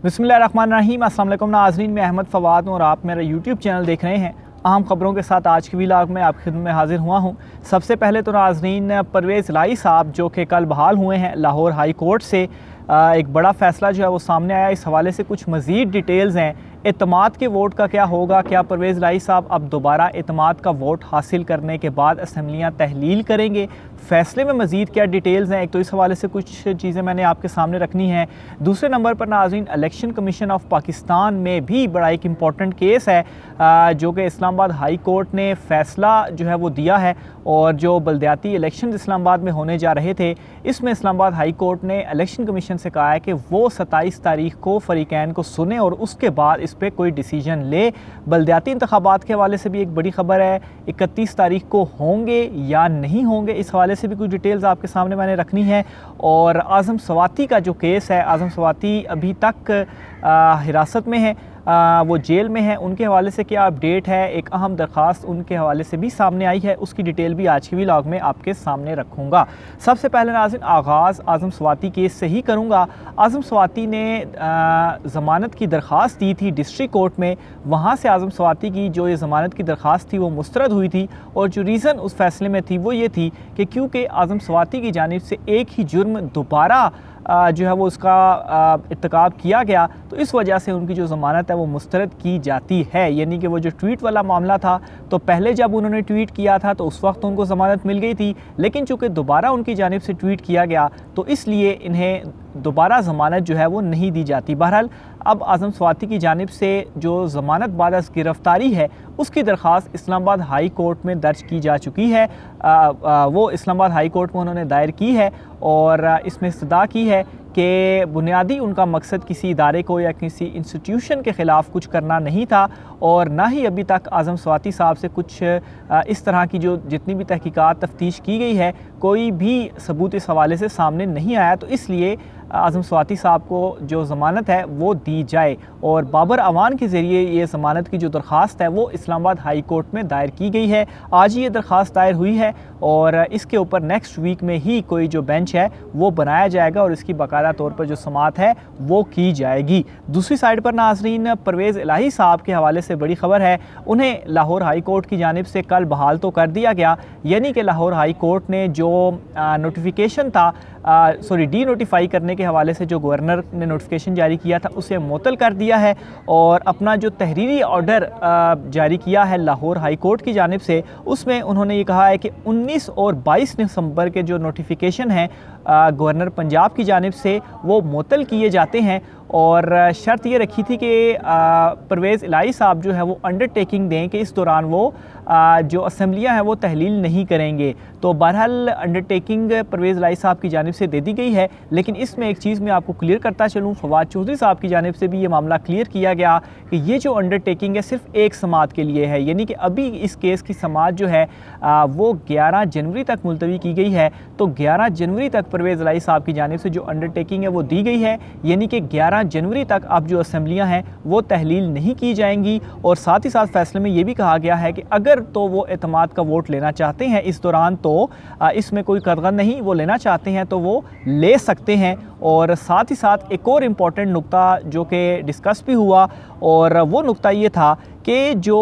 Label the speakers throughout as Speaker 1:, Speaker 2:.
Speaker 1: बिस्मिल्लाहिर्रहमानिर्रहीम। अस्सलाम वालेकुम नाज़रीन, मैं अहमद फ़वाद हूँ और आप मेरा यूट्यूब चैनल देख रहे हैं। अहम ख़बरों के साथ आज के व्लॉग में आपकी खिदमत में हाज़िर हुआ हूँ। सबसे पहले तो नाज़रीन, परवेज़ इलाही साहब जो कि कल बहाल हुए हैं लाहौर हाई कोर्ट से, एक बड़ा फ़ैसला जो है वो सामने आया। इस हवाले से कुछ मज़ीद डिटेल्स हैं। एतमाद के वोट का क्या होगा, क्या परवेज़ इलाही साहब अब दोबारा एतमाद का वोट हासिल करने के बाद असम्बलियाँ तहलील करेंगे, फ़ैसले में मज़ीद क्या डिटेल्स हैं। एक तो इस हवाले से कुछ चीज़ें मैंने आपके सामने रखनी है। दूसरे नंबर पर नाज़रीन, इलेक्शन कमीशन ऑफ पाकिस्तान में भी बड़ा एक इम्पॉर्टेंट केस है जो कि इस्लामाबाद हाई कोर्ट ने फ़ैसला जो है वो दिया है। और जो बलदियाती इलेक्शन इस्लामाबाद में होने जा रहे थे, इसमें इस्लामाबाद हाई कोर्ट ने इलेक्शन कमीशन से कहा है कि वो 27 तारीख को फ़रीक़ैन को सुने और उसके बाद इस पर कोई डिसीजन ले। बलदियाती इंतखाबात के हवाले से भी एक बड़ी ख़बर है, 31 तारीख को होंगे या नहीं होंगे, इस हवाले से भी कुछ डिटेल्स आपके सामने मैंने रखनी है। और आज़म स्वाति का जो केस है, आज़म स्वाति अभी तक हिरासत में है, वो जेल में है, उनके हवाले से क्या अपडेट है, एक अहम दरख्वास्त उनके हवाले से भी सामने आई है, उसकी डिटेल भी आज के व्लॉग में आपके सामने रखूँगा। सबसे पहले नाज़रीन, आगाज़ आज़म स्वाति केस से ही करूँगा। आज़म स्वाति ने ज़मानत की दरख्वास्त दी थी डिस्ट्रिक्ट कोर्ट में। वहाँ से आज़म स्वाति की जो ये ज़मानत की दरख्वास्त थी वो मुस्तरद हुई थी। और जो रीज़न उस फैसले में थी वो ये थी कि क्योंकि आज़म स्वाति की जानिब से एक ही जुर्म दोबारा जो है वो उसका इर्तिकाब किया गया, तो इस वजह से उनकी जो ज़मानत है वो मुस्तरद की जाती है। यानी कि वो जो ट्वीट वाला मामला था, तो पहले जब उन्होंने ट्वीट किया था तो उस वक्त उनको ज़मानत मिल गई थी, लेकिन चूँकि दोबारा उनकी जानिब से ट्वीट किया गया तो इसलिए इन्हें दोबारा ज़मानत जो है वो नहीं दी जाती। बहरहाल अब आज़म स्वाति की जानिब से जो ज़मानत बाद अज़ गिरफ़्तारी है उसकी दरख्वास्त इस्लामाबाद हाई कोर्ट में दर्ज की जा चुकी है। वो इस्लामाबाद हाई कोर्ट में उन्होंने दायर की है और इसमें इस्तदा की है कि बुनियादी उनका मकसद किसी इदारे को या किसी इंस्टीट्यूशन के ख़िलाफ़ कुछ करना नहीं था, और ना ही अभी तक आज़म स्वाति साहब से कुछ इस तरह की जो जितनी भी तहकीकात तफ्तीश की गई है, कोई भी सबूत इस हवाले से सामने नहीं आया। तो इसलिए आज़म स्वाति साहब को जो ज़मानत है वो दी जाए, और बाबर अवान के ज़रिए ये ज़मानत की जो दरख्वास्त है वो इस्लामाबाद हाई कोर्ट में दायर की गई है। आज ही ये दरख्वास्त दायर हुई है और इसके ऊपर नेक्स्ट वीक में ही कोई जो बेंच है वो बनाया जाएगा और इसकी बाकायदा तौर पर जो समाअत है वो की जाएगी। दूसरी साइड पर नाज़रीन, परवेज़ इलाही साहब के हवाले से बड़ी ख़बर है। उन्हें लाहौर हाई कोर्ट की जानिब से कल बहाल तो कर दिया गया, यानी कि लाहौर हाई कोर्ट ने जो नोटिफिकेशन था, डी नोटिफाई करने के हवाले से जो गवर्नर ने नोटिफिकेशन जारी किया था उसे मुअत्तल कर दिया है और अपना जो तहरीरी ऑर्डर जारी किया है लाहौर हाई कोर्ट की जानिब से, उसमें उन्होंने ये कहा है कि 19 और 22 दिसंबर के जो नोटिफिकेशन हैं गवर्नर पंजाब की जानिब से वो मुअत्तल किए जाते हैं। और शर्त ये रखी थी कि परवेज़ इलाही साहब जो है वो अंडरटेकिंग दें कि इस दौरान वो जो असम्बलियाँ हैं वो तहलील नहीं करेंगे। तो बहरहाल अंडरटेकिंग परवेज़ इलाही साहब की जानिब से दे दी गई है, लेकिन इसमें एक चीज़ मैं आपको क्लियर करता चलूँ, फवाद चौधरी साहब की जानिब से भी ये मामला क्लियर किया गया कि ये जो अंडरटेकिंग है सिर्फ एक समाअत के लिए है, यानी कि अभी इस केस की समाअत जो है वो 11 जनवरी तक मुलतवी की गई है। तो 11 जनवरी तक परवेज़ इलाही साहब की जानिब से जो अंडरटेकिंग है वो दी गई है, यानी कि 11 जनवरी तक अब जो असम्बलियाँ हैं वो तहलील नहीं की जाएंगी। और साथ ही साथ फैसले में ये भी कहा गया है कि अगर तो वो एतमाद का वोट लेना चाहते हैं इस दौरान, तो इसमें कोई कदगन नहीं, वो लेना चाहते हैं तो वो ले सकते हैं। और साथ ही साथ एक और इम्पॉर्टेंट नुक्ता जो कि डिस्कस भी हुआ, और वो नुक्ता ये था कि जो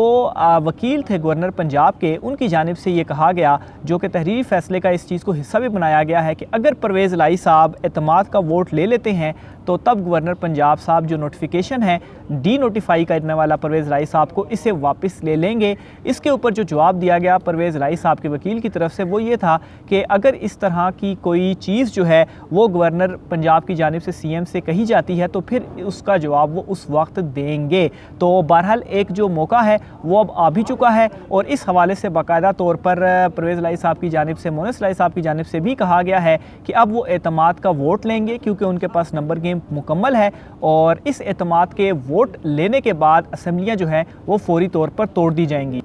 Speaker 1: वकील थे गवर्नर पंजाब के, उनकी जानिब से ये कहा गया, जो कि तहरीरी फ़ैसले का इस चीज़ को हिस्सा भी बनाया गया है, कि अगर परवेज़ इलाही साहब एतमाद का वोट ले लेते हैं तो तब गवर्नर पंजाब साहब जो नोटिफिकेशन है डी नोटिफाई करने वाला परवेज़ इलाही साहब को, इसे वापस ले लेंगे। इसके ऊपर जो जवाब दिया गया परवेज़ इलाही साहब के वकील की तरफ से वो ये था कि अगर इस तरह की कोई चीज़ जो है वो गवर्नर पंजाब की जानिब से CM से कही जाती है तो फिर उसका जवाब वो उस वक्त देंगे। तो बहरहाल एक जो मौका है वो अब आ भी चुका है, और इस हवाले से बाकायदा तौर पर परवेज़ इलाही साहब की जानिब से, मोनिस इलाही साहब की जानिब से भी कहा गया है कि अब वो एतमाद का वोट लेंगे, क्योंकि उनके पास नंबर गेम मुकम्मल है, और इस एतमाद के वोट लेने के बाद असम्बलियाँ जो हैं वो फौरी तौर पर तोड़ दी जाएंगी।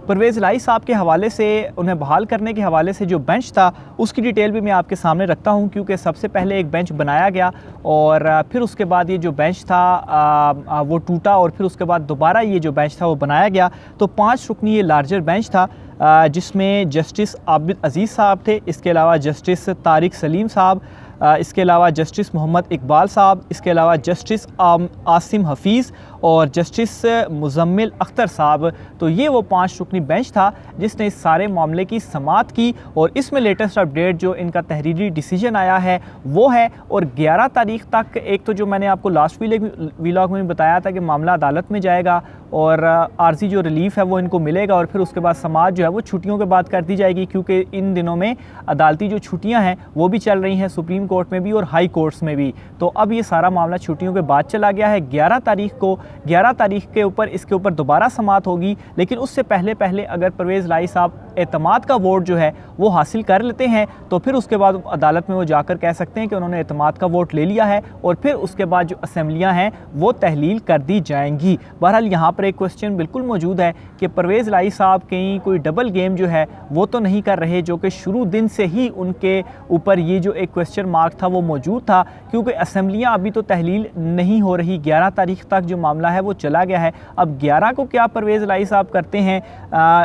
Speaker 1: परवेज़ इलाही साहब के हवाले से, उन्हें बहाल करने के हवाले से जो बेंच था उसकी डिटेल भी मैं आपके सामने रखता हूं, क्योंकि सबसे पहले एक बेंच बनाया गया और फिर उसके बाद ये जो बेंच था वो टूटा, और फिर उसके बाद दोबारा ये जो बेंच था वो बनाया गया। तो 5 रुकनी ये लार्जर बेंच था, जिसमें जस्टिस आबिद अज़ीज़ साहब थे, इसके अलावा जस्टिस तारिक सलीम साहब, इसके अलावा जस्टिस मोहम्मद इकबाल साहब, इसके अलावा जस्टिस आसिम हफीज़ और जस्टिस मुजम्मिल अख्तर साहब। तो ये वो 5 रुकनी बेंच था जिसने इस सारे मामले की समाअत की और इसमें लेटेस्ट अपडेट जो इनका तहरीरी डिसीजन आया है वो है। और 11 तारीख तक, एक तो जो मैंने आपको लास्ट वीलॉग में बताया था कि मामला अदालत में जाएगा और आर्जी जो रिलीफ है वो इनको मिलेगा और फिर उसके बाद समाअत जो है वो छुट्टियों के बाद कर दी जाएगी, क्योंकि इन दिनों में अदालती जो छुट्टियां हैं वो भी चल रही हैं सुप्रीम कोर्ट में भी और हाई कोर्ट्स में भी। तो अब ये सारा मामला छुट्टियों के बाद चला गया है। 11 तारीख के ऊपर इसके ऊपर दोबारा समाअत होगी, लेकिन उससे पहले अगर परवेज़ इलाही साहब एतमाद का वोट जो है वो हासिल कर लेते हैं तो फिर उसके बाद अदालत में वो जाकर कह सकते हैं कि उन्होंने एतमाद का वोट ले लिया है और फिर उसके बाद जो असेंबलियां हैं वो तहलील कर दी जाएंगी। बहरहाल यहाँ पर एक क्वेश्चन बिल्कुल मौजूद है कि परवेज़ इलाही साहब कहीं कोई डबल गेम जो है वो तो नहीं कर रहे, जो कि शुरू दिन से ही उनके ऊपर ये जो एक क्वेश्चन मार्क था वो मौजूद था, क्योंकि असेंबलियाँ अभी तो तहलील नहीं हो रही। 11 तारीख तक जो मामला है वो चला गया है। अब 11 को क्या परवेज़ इलाही साहब करते हैं,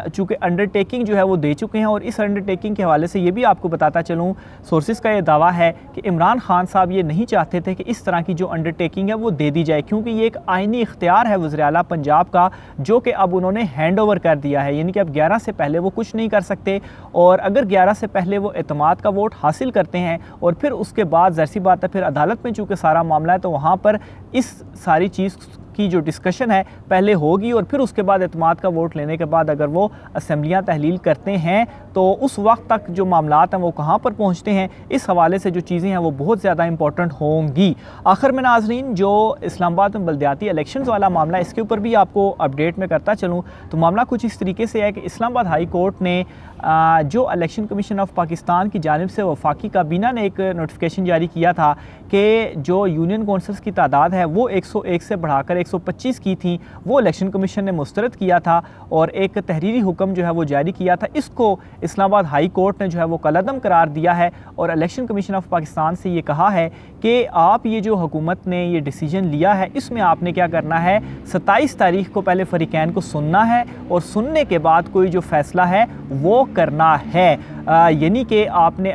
Speaker 1: चूँकि अंडरटेकिंग जो है वो दे चुके हैं। और इस अंडरटेकिंग के हवाले से ये भी आपको बताता चलूँ, सोर्सेज का ये दावा है कि इमरान खान साहब ये नहीं चाहते थे कि इस तरह की जो अंडरटेकिंग है वो दे दी जाए, क्योंकि ये एक आईनी इख्तियार है वज़ीर आला पंजाब का जो कि अब उन्होंने हैंड ओवर कर दिया है, यानी कि अब 11 से पहले वो कुछ नहीं कर सकते। और अगर 11 से पहले वो एतमाद का वोट हासिल करते हैं और फिर उसके बाद ज़ाहिर सी बात है फिर अदालत में चूँकि सारा मामला है तो वहाँ पर इस सारी चीज़ की जो डिस्कशन है पहले होगी और फिर उसके बाद एतमाद का वोट लेने के बाद अगर वो असेंबलियां तहलील करते हैं तो उस वक्त तक जो मामलात हैं वो कहाँ पर पहुँचते हैं, इस हवाले से जो चीज़ें हैं वो बहुत ज़्यादा इंपॉर्टेंट होंगी। आखिर में नाज़रीन, जो इस्लामाबाद में बल्दियाती इलेक्शंस वाला मामला, इसके ऊपर भी आपको अपडेट में करता चलूँ तो मामला कुछ इस तरीके से है कि इस्लामाबाद हाई कोर्ट ने जो इलेक्शन कमीशन ऑफ पाकिस्तान की जानिब से वफाकी काबीना ने एक नोटिफिकेशन जारी किया था कि जो यूनियन कौंसल्स की तादाद है वो 101 से बढ़ाकर 125 की थी, वो इलेक्शन कमीशन ने मुस्तरद किया था और एक तहरीरी हुक्म जो है वो जारी किया था। इसको इस्लामाबाद हाई कोर्ट ने जो है वो कलअदम करार दिया है और इलेक्शन कमीशन ऑफ पाकिस्तान से ये कहा है कि आप ये जो हुकूमत ने ये डिसीजन लिया है इसमें आपने क्या करना है, 27 तारीख को पहले फ़रीक़ैन को सुनना है और सुनने के बाद कोई जो फ़ैसला है वो करना है। यानी कि आपने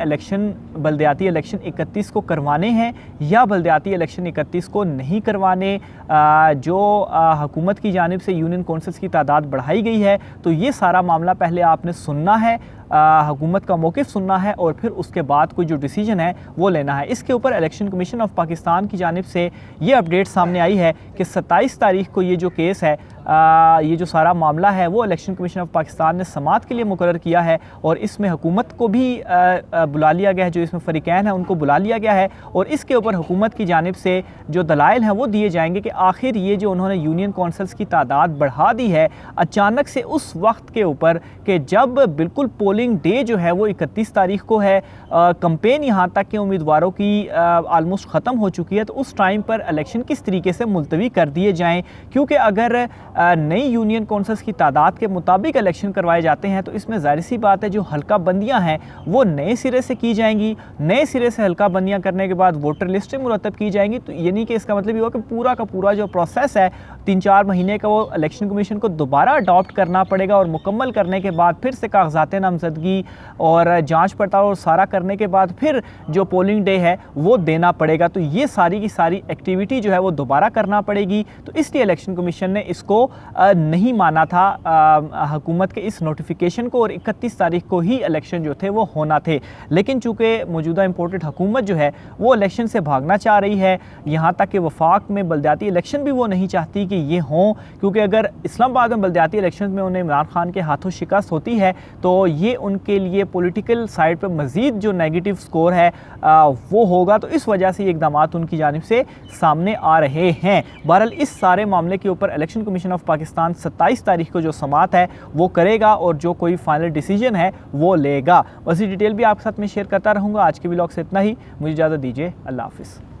Speaker 1: बल्दियाती इलेक्शन 31 को करवाने हैं या बल्दियाती इलेक्शन 31 को नहीं करवाने। जो हुकूमत की जानिब से यूनियन कौंसल्स की तादाद बढ़ाई गई है तो ये सारा मामला पहले आपने सुनना है, हुकूमत का मौक़िफ़ सुनना है और फिर उसके बाद कोई जो डिसीजन है वो लेना है। इसके ऊपर इलेक्शन कमीशन ऑफ पाकिस्तान की जानिब से ये अपडेट सामने आई है कि 27 तारीख को ये जो केस है, ये जो सारा मामला है वो इलेक्शन कमीशन ऑफ पाकिस्तान ने समाअत के लिए मुकर्रर किया है और इसमें हुकूमत को भी बुला लिया गया है, जो इसमें फ़रीक़ैन है उनको बुला लिया गया है और इसके ऊपर हुकूमत की जानिब से जो दलाइल हैं वो दिए जाएंगे कि आखिर ये जो उन्होंने यूनियन कौंसल्स की तादाद बढ़ा दी है अचानक से उस वक्त के ऊपर कि जब बिल्कुल पोलिंग डे जो है वो 31 तारीख को है, कंपेन यहाँ तक के उम्मीदवारों की आलमोस्ट ख़त्म हो चुकी है, तो उस टाइम पर इलेक्शन किस तरीके से मुलतवी कर दिए जाएँ। क्योंकि अगर नई यूनियन कौंसल्स की तादाद के मुताबिक इलेक्शन करवाए जाते हैं तो इसमें ज़ाहिर सी बात है जो हल्का बंदियाँ हैं वो नए सिरे से की जाएंगी, नए सिरे से हल्का बंदियाँ करने के बाद वोटर लिस्टें मुरतब की जाएंगी। तो यानी कि इसका मतलब ये हुआ कि पूरा का पूरा जो प्रोसेस है 3-4 महीने का वो इलेक्शन कमीशन को दोबारा अडॉप्ट करना पड़ेगा और मुकम्मल करने के बाद फिर से कागजात नामजदगी और जांच पड़ताल और सारा करने के बाद फिर जो पोलिंग डे है वो देना पड़ेगा। तो ये सारी की सारी एक्टिविटी जो है वो दोबारा करना पड़ेगी। तो इसलिए इलेक्शन कमीशन ने इसको नहीं माना था हुकूमत के इस नोटिफिकेशन को और 31 तारीख को ही इलेक्शन जो थे वो होना थे। लेकिन चूँकि मौजूदा इम्पोर्टेड हुकूमत जो है वो इलेक्शन से भागना चाह रही है, यहाँ तक कि वफाक में बल्दियाती इलेक्शन भी वो नहीं चाहती कि ये हों, क्योंकि अगर इस्लामाबाद में बल्दियाती इलेक्शन में उन्हें इमरान खान के हाथों शिकस्त होती है तो ये उनके लिए पॉलिटिकल साइड पर मज़ीद जो नेगेटिव स्कोर है वो होगा। तो इस वजह से ये इक़दाम उनकी जानिब से सामने आ रहे हैं। बहरहाल इस सारे मामले के ऊपर इलेक्शन कमीशन ऑफ पाकिस्तान 27 तारीख को जो समाअत है वो करेगा और जो कोई फाइनल डिसीजन है वो लेगा। वैसी डिटेल भी आपके साथ में शेयर करता रहूँगा। आज के व्लॉग से इतना ही, मुझे इजाज़त दीजिए। अल्लाह हाफ़िज़।